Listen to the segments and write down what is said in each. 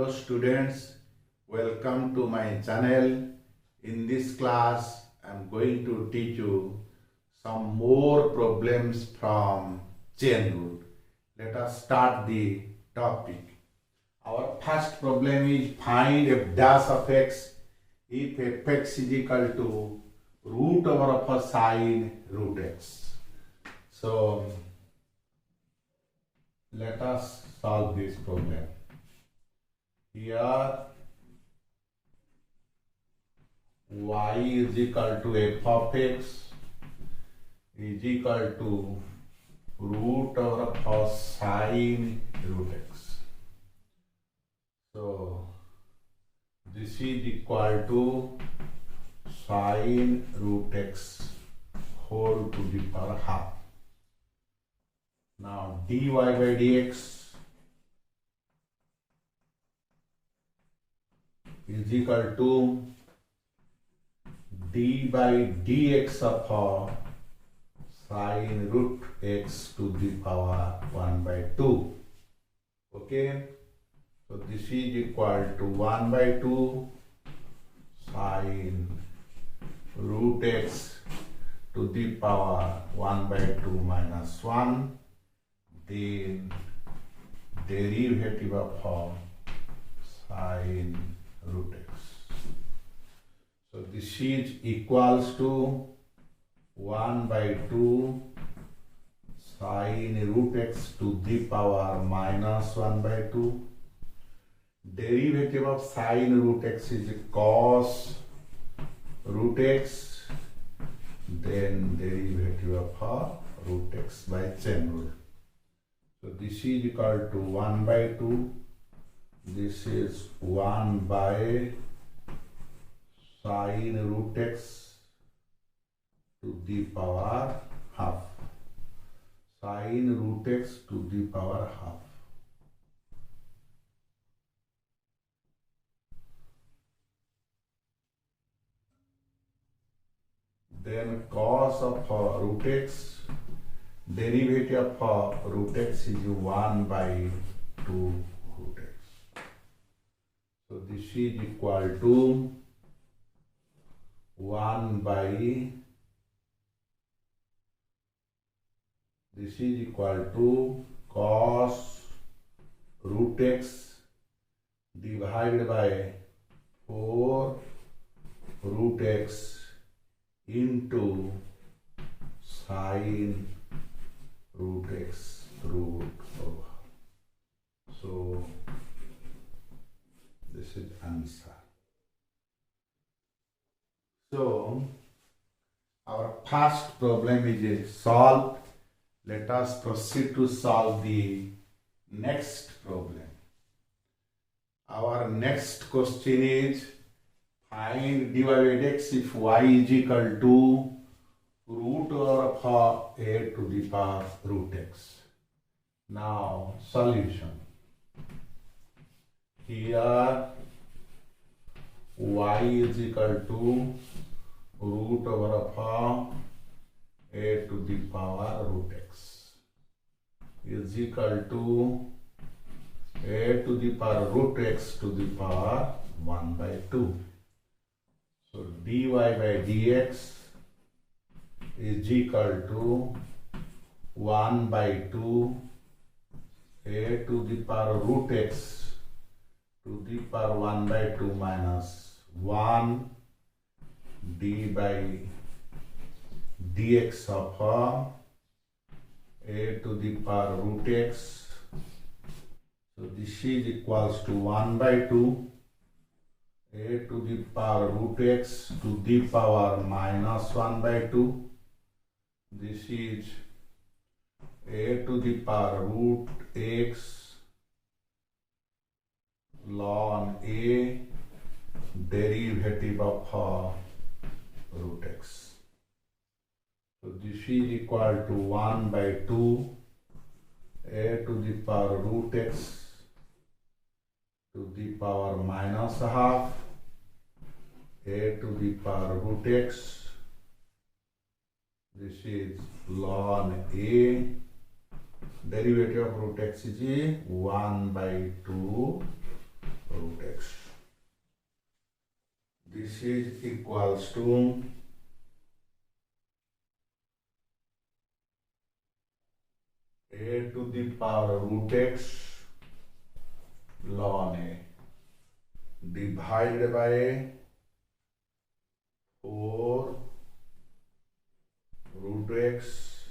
Hello students, welcome to my channel. In this class, I am going to teach you some more problems from chain rule. Let us start the topic. Our first problem is find f dash of x if fx is equal to root over of a sine root x. So let us solve this problem. Here y is equal to f of x is equal to root over of sine root x. So this is equal to sine root x whole to the power half. Now dy by dx is equal to d by dx of sine root x to the power 1 by 2. Okay, so this is equal to 1 by 2 sine root x to the power 1 by 2 minus 1, then derivative of sine root x. So this is equals to 1 by 2 sine root x to the power minus 1 by 2. Derivative of sine root x is cos root x, then derivative of root x by chain rule. So this is equal to 1 by 2. This is 1 by sine root x to the power half. Sine root x to the power half. Then cos of root x, derivative of root x is 1 by 2 root x. So this is equal to 1 by, this is equal to cos root x divided by 4 root x into sine root x root over. So this is answer. So our first problem is solved. Let us proceed to solve the next problem. Our next question is find dy by x if y is equal to root over of a to the power root x. Now solution. Here y is equal to root over of a to the power root x is equal to a to the power root x to the power 1 by 2. So dy by dx is equal to 1 by 2 a to the power root x to the power 1 by 2 minus 1 d by dx of a to the power root x. So this is equals to 1 by 2 a to the power root x to the power minus 1 by 2. This is a to the power root x ln a derivative of root x. So this is equal to 1 by 2 a to the power root x to the power minus half a to the power root x. This is ln a, derivative of root x is 1 by 2 root x. This is equals to a to the power root x ln a divided by 4 root x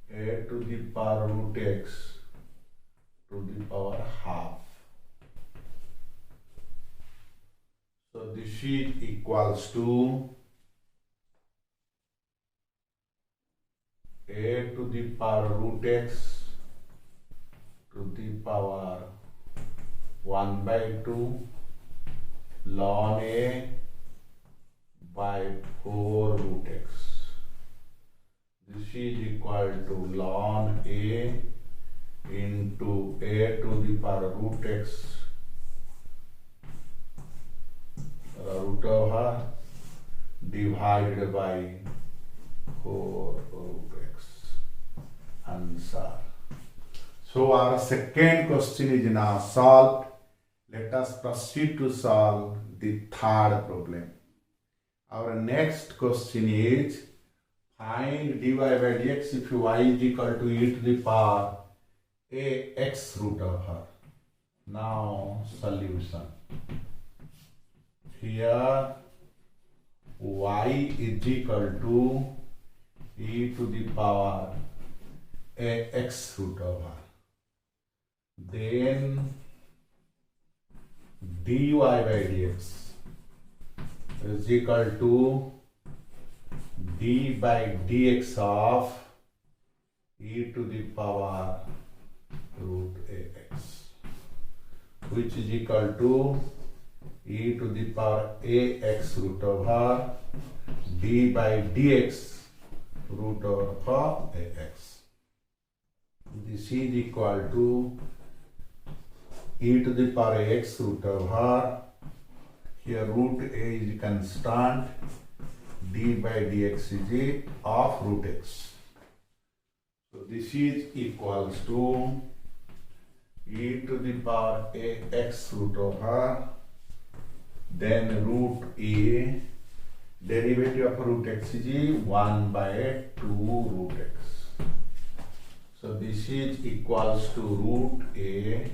a to the power root x to the power half. So this is equals to a to the power root x to the power 1 by 2 ln a by 4 root x. This is equal to ln a into a to the power root x root over divided by 4 root x. Answer. So our second question is now solved. Let us proceed to solve the third problem. Our next question is find dy by dx if y is equal to e to the power ax root over. Now solution. Here y is equal to e to the power ax root over. Then dy by dx is equal to d by dx of e to the power root ax, which is equal to e to the power ax root over d by dx root over ax. This is equal to e to the power x root over, here root a is constant, d by dx is a of root x. So this is equals to e to the power ax root over, then root a, derivative of root x is 1 by 2 root x. So this is equals to root a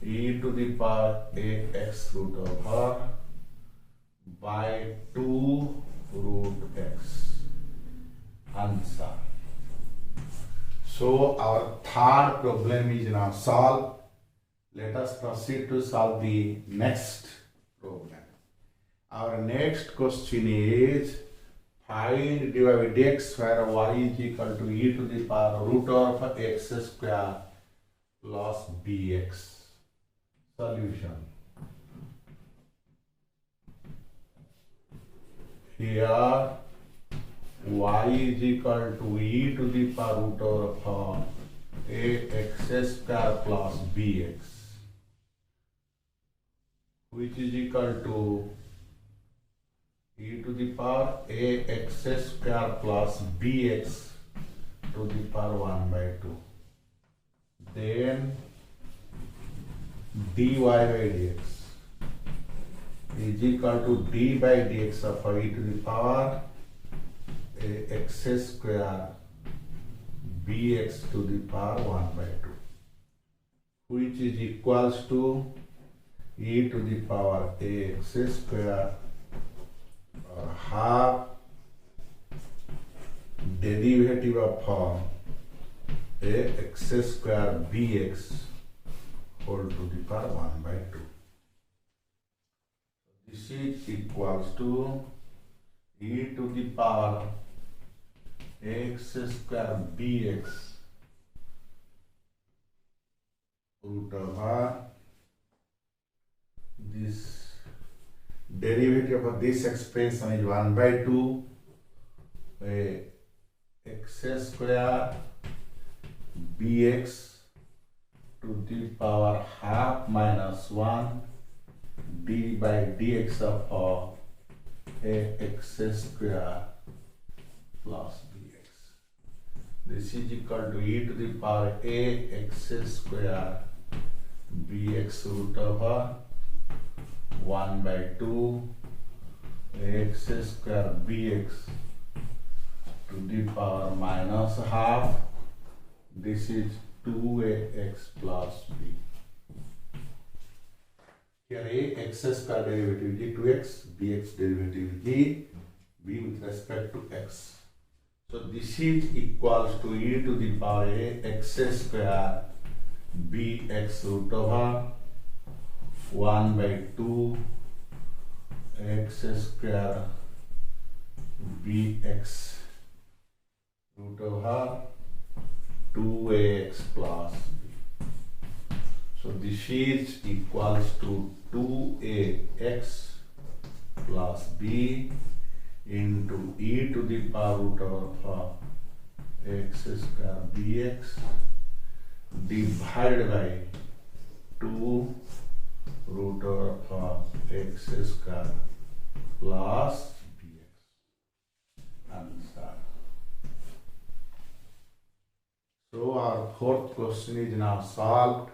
e to the power ax root over by 2 root x. Answer. So our third problem is now solved. Let us proceed to solve the next problem. Our next question is find dy by dx where y is equal to e to the power root of x square plus bx. Solution. Here y is equal to e to the power root of ax square plus bx, which is equal to e to the power ax square plus bx to the power 1 by 2. Then dy by dx is equal to d by dx of e to the power ax square bx to the power 1 by 2, which is equals to e to the power ax square half derivative of ax square bx whole to the power 1 by 2. This is equals to e to the power ax square bx root over this derivative of this expression is 1 by 2 x square bx to the power half minus 1 d by dx of ax square plus bx. This is equal to e to the power ax square bx root over 1 by 2 x square bx to the power minus half. This is 2ax plus b. Here a x square derivative is 2x, bx derivative is b with respect to x. So this is equals to e to the power a x square bx root over 1 by 2 x square bx root over 2ax plus b. So this is equals to 2ax plus b into e to the power root over x square bx divided by 2 root over x square plus bx. Answer. So our fourth question is now solved.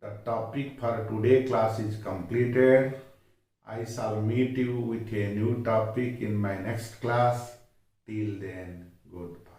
The topic for today class is completed. I shall meet you with a new topic in my next class. Till then, goodbye.